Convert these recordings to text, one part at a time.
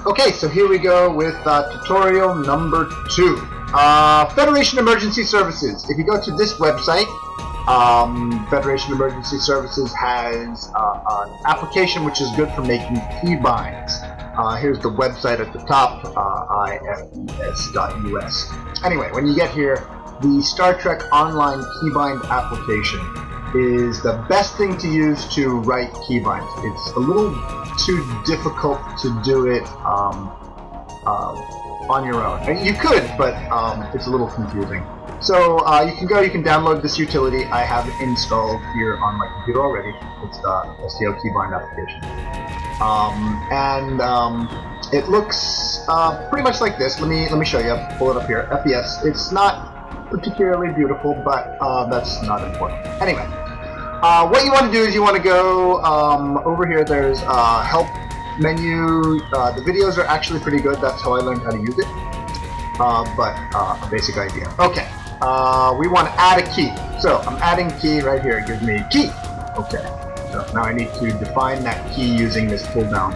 Okay, so here we go with tutorial number 2. Federation Emergency Services. If you go to this website, Federation Emergency Services has an application which is good for making keybinds. Here's the website at the top, ifes.us. Anyway, when you get here, the Star Trek Online Keybind application is the best thing to use to write keybinds. It's a little too difficult to do it on your own. And you could, but it's a little confusing. So you can download this utility. I have it installed here on my computer already. It's the STL Keybind application. It looks pretty much like this. Let me show you. I'll pull it up here. FES. It's not particularly beautiful, but that's not important. Anyway, what you want to do is you want to go over here. There's help menu. The videos are actually pretty good. That's how I learned how to use it. But a basic idea. Okay. We want to add a key. So I'm adding key right here. It gives me key. Okay. So now I need to define that key using this pull down.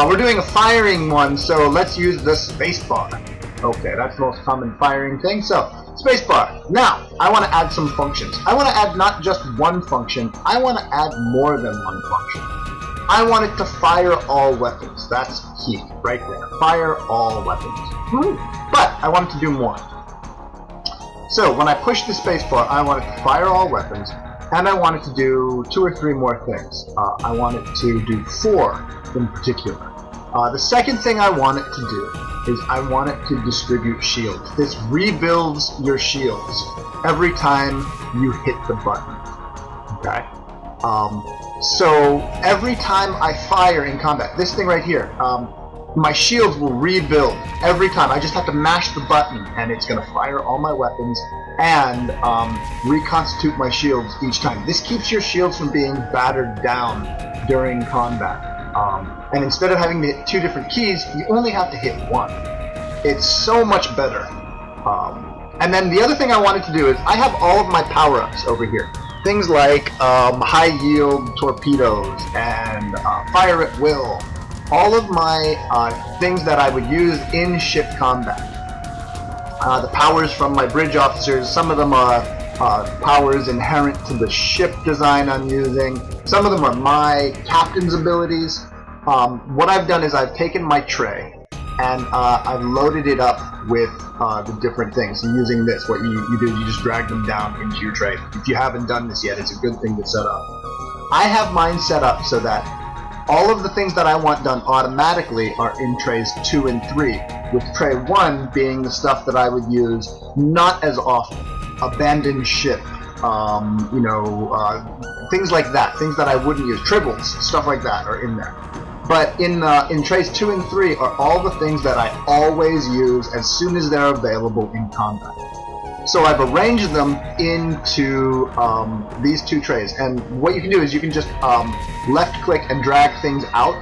We're doing a firing one, so let's use the spacebar. Okay, that's the most common firing thing. So spacebar. Now I want to add some functions. I want to add not just one function. I want to add more than one function. I want it to fire all weapons. That's key right there. Fire all weapons. But I want it to do more. So when I push the spacebar, I want it to fire all weapons, and I want it to do 2 or 3 more things. I want it to do 4 in particular. The second thing I want it to do is I want it to distribute shields. This rebuilds your shields every time you hit the button. Okay? So every time I fire in combat, this thing right here, my shields will rebuild every time. I just have to mash the button and it's going to fire all my weapons and reconstitute my shields each time. This keeps your shields from being battered down during combat. And instead of having to hit 2 different keys, you only have to hit 1. It's so much better. And then the other thing I wanted to do is I have all of my power-ups over here. Things like high yield torpedoes and fire at will. All of my things that I would use in ship combat. The powers from my bridge officers, some of them are powers inherent to the ship design I'm using. Some of them are my captain's abilities. What I've done is I've taken my tray and I've loaded it up with the different things. And using this, what you do is you just drag them down into your tray. If you haven't done this yet, it's a good thing to set up. I have mine set up so that all of the things that I want done automatically are in trays 2 and 3, with tray 1 being the stuff that I would use not as often. Abandoned ship, things like that, things that I wouldn't use, tribbles, stuff like that are in there. But in trays 2 and 3 are all the things that I always use as soon as they're available in combat. So I've arranged them into these 2 trays, and what you can do is you can just left-click and drag things out.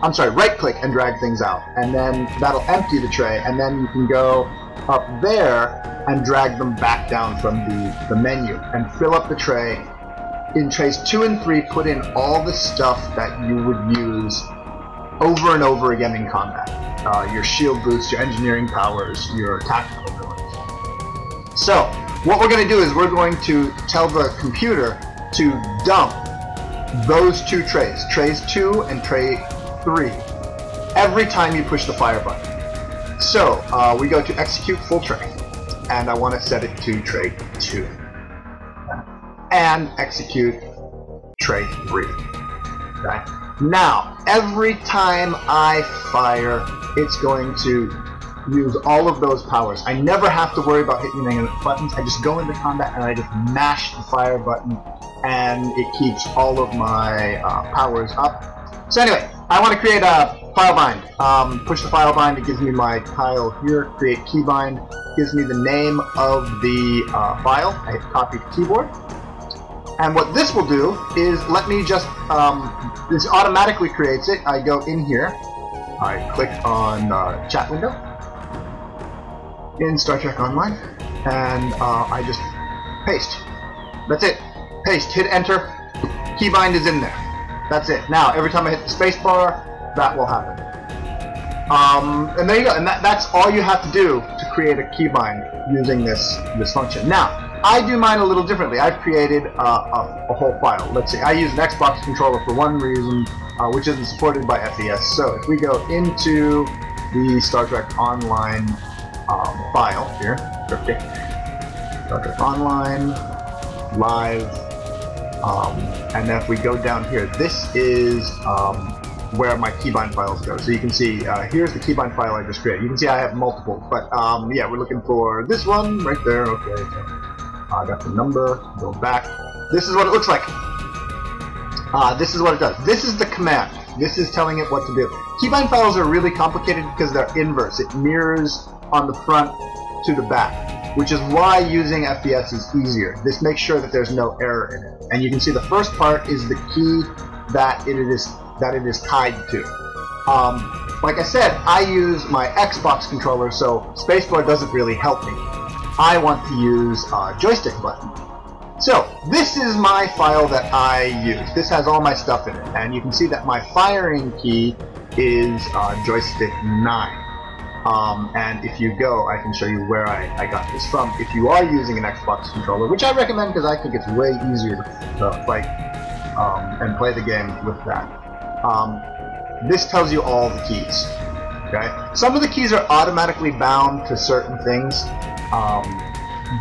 I'm sorry, right-click and drag things out, and then that'll empty the tray, and then you can go up there and drag them back down from the menu and fill up the tray. In trays 2 and 3, put in all the stuff that you would use over and over again in combat. Your shield boosts, your engineering powers, your tactical abilities. So, what we're going to do is we're going to tell the computer to dump those 2 trays, trays 2 and tray 3, every time you push the fire button. So, we go to execute full tray, and I want to set it to tray 2. And execute tray 3. Okay? Now, every time I fire, it's going to use all of those powers. I never have to worry about hitting any buttons. I just go into combat and I just mash the fire button, and it keeps all of my powers up. So anyway, I want to create a file bind. Push the file bind, it gives me my tile here. Create keybind, gives me the name of the file. I hit copy to keyboard. And what this will do is let me just, this automatically creates it. I go in here, I click on chat window in Star Trek Online, and I just paste. That's it. Paste, hit enter, keybind is in there. That's it. Now, every time I hit the space bar, that will happen. And there you go. And that's all you have to do to create a keybind using this function. Now, I do mine a little differently. I've created a whole file. Let's see. I use an Xbox controller for one reason, which isn't supported by FES. So if we go into the Star Trek Online file here, okay. Star Trek Online, Live, and then if we go down here, this is where my keybind files go. So you can see, here's the keybind file I just created. You can see I have multiple, but yeah, we're looking for this one right there. Okay, so I got the number, go back. This is what it looks like. This is what it does. This is the command. This is telling it what to do. Keybind files are really complicated because they're inverse. It mirrors on the front to the back, which is why using FES is easier. This makes sure that there's no error in it. And you can see the first part is the key that it is tied to. Like I said, I use my Xbox controller, so spacebar doesn't really help me. I want to use a joystick button. So this is my file that I use. This has all my stuff in it, and you can see that my firing key is joystick 9. And if you go, I can show you where I got this from. If you are using an Xbox controller, which I recommend because I think it's way easier to fight and play the game with that. This tells you all the keys. Okay? Some of the keys are automatically bound to certain things,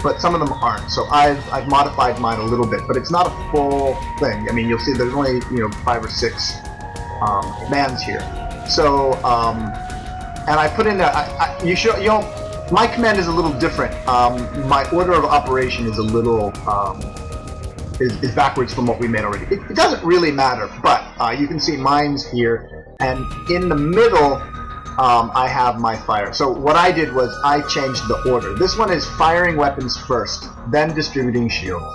but some of them aren't. So I've modified mine a little bit, but it's not a full thing. I mean, you'll see there's only 5 or 6 commands here. So and I put in my command is a little different. My order of operation is a little is backwards from what we made already. It doesn't really matter, but you can see mine's here, and in the middle I have my fire. So what I did was I changed the order. This one is firing weapons first, then distributing shields,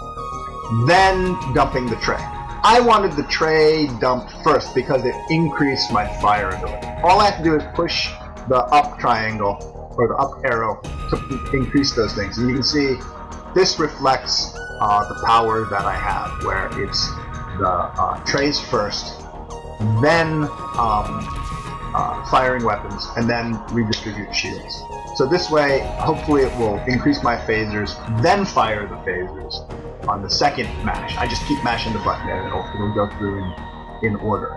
then dumping the tray. I wanted the tray dumped first because it increased my fire ability. All I have to do is push the up triangle or the up arrow to increase those things, and you can see this reflects the power that I have, where it's the trays first, then firing weapons, and then redistribute shields. So this way, hopefully it will increase my phasers, then fire the phasers on the second mash. I just keep mashing the button and it'll go through in order.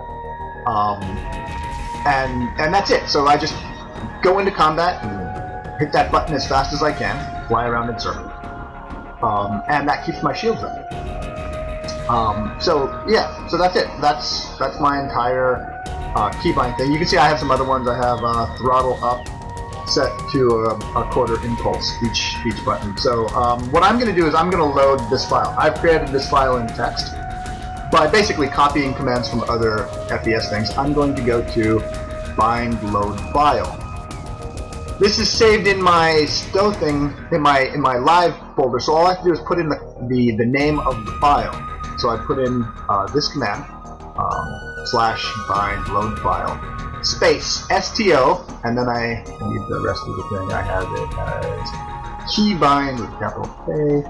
And that's it. So I just go into combat and hit that button as fast as I can, fly around in circles. And that keeps my shields up. So yeah, so that's it. That's my entire keybind thing. You can see I have some other ones. I have throttle up set to a quarter impulse each button. So what I'm going to do is I'm going to load this file. I've created this file in text by basically copying commands from other FES things. I'm going to go to bind load file. This is saved in my stow thing in my live folder. So all I have to do is put in the name of the file. So I put in this command / bind load file space STO, and then I need the rest of the thing. I have it as keybind with capital K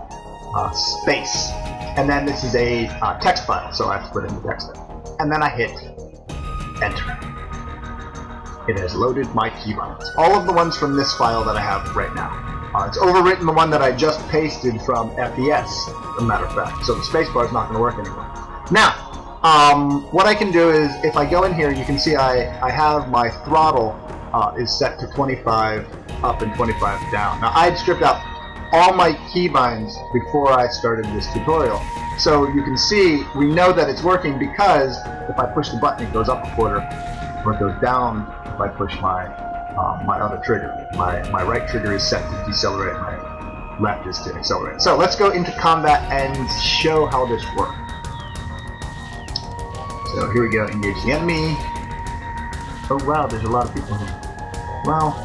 space, and then this is a text file, so I have to put in the text there. And then I hit enter. It has loaded my keybinds. All of the ones from this file that I have right now. It's overwritten the one that I just pasted from FES, as a matter of fact. So the spacebar is not going to work anymore. Now, what I can do is, if I go in here, you can see I have my throttle is set to 25 up and 25 down. Now, I had stripped out all my keybinds before I started this tutorial. So you can see, we know that it's working because if I push the button, it goes up a quarter, or it goes down if I push my my other trigger. My right trigger is set to decelerate, my left is to accelerate. So let's go into combat and show how this works. So here we go, engage the enemy. Oh wow, there's a lot of people here. Well,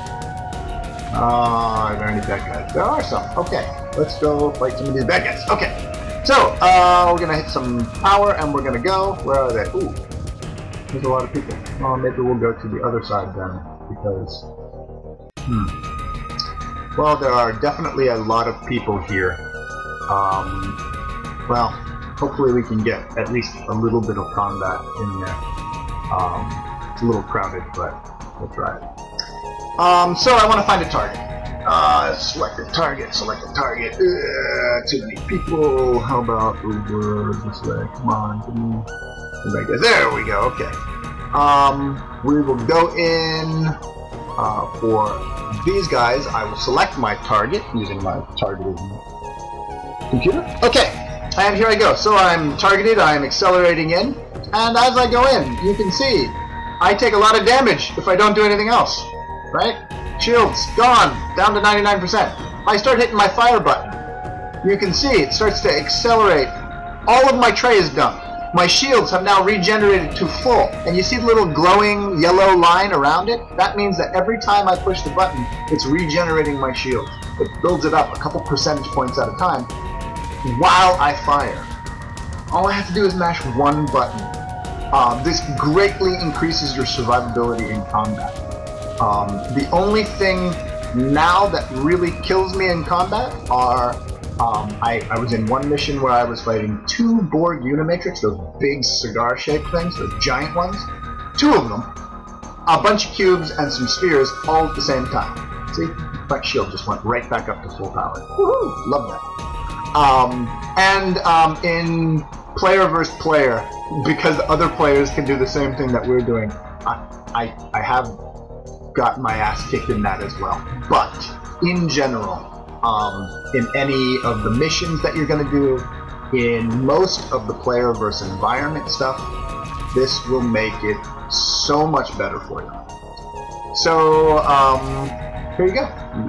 are there any bad guys? There are some. Okay, let's go fight some of these bad guys. Okay, so we're gonna hit some power and we're gonna go. Where are they? Ooh, there's a lot of people. Well, maybe we'll go to the other side then, because well, there are definitely a lot of people here. Well, hopefully we can get at least a little bit of combat in there. It's a little crowded, but We'll try it. So I want to find a target. Select a target, select a target. Too many people. How about over this way? Come on, there we go, okay. We will go in for these guys. I will select my target using my targeted computer. Okay, and here I go. So I'm targeted, I'm accelerating in, and as I go in, you can see I take a lot of damage if I don't do anything else, right? Shields gone, down to 99%. I start hitting my fire button. You can see it starts to accelerate. All of my tray is done. My shields have now regenerated to full, and you see the little glowing yellow line around it? That means that every time I push the button, it's regenerating my shield. It builds it up a couple percentage points at a time while I fire. All I have to do is mash one button. This greatly increases your survivability in combat. The only thing now that really kills me in combat are I was in one mission where I was fighting 2 Borg Unimatrix, those big cigar-shaped things, those giant ones. 2 of them, a bunch of cubes and some spheres all at the same time. See, my shield just went right back up to full power. Woohoo! Love that. In player versus player, because other players can do the same thing that we're doing, I have got my ass kicked in that as well. But in general, in any of the missions that you're going to do, in most of the player versus environment stuff, this will make it so much better for you. So here you go.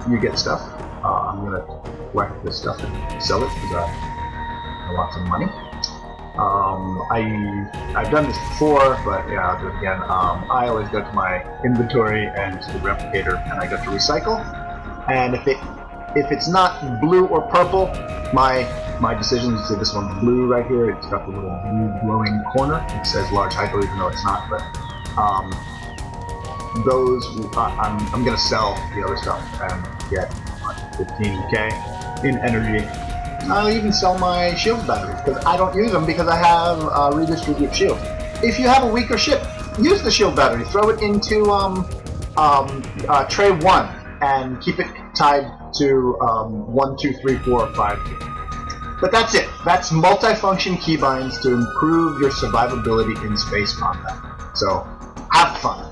You get stuff. I'm going to collect this stuff and sell it because I want some money. I've done this before, but yeah, I'll do it again. I always go to my inventory and to the replicator, and I go to recycle. And if it's not blue or purple, my decision is to this one's blue right here. It's got the little blue glowing corner. It says large hypo, even though it's not. But those I'm gonna sell the other stuff and get 15k in energy. I'll even sell my shield batteries because I don't use them because I have redistribute shields. If you have a weaker ship, use the shield battery. Throw it into tray 1 and keep it tied to 1, 2, 3, 4, 5. But that's it. That's multifunction keybinds to improve your survivability in space combat. So have fun.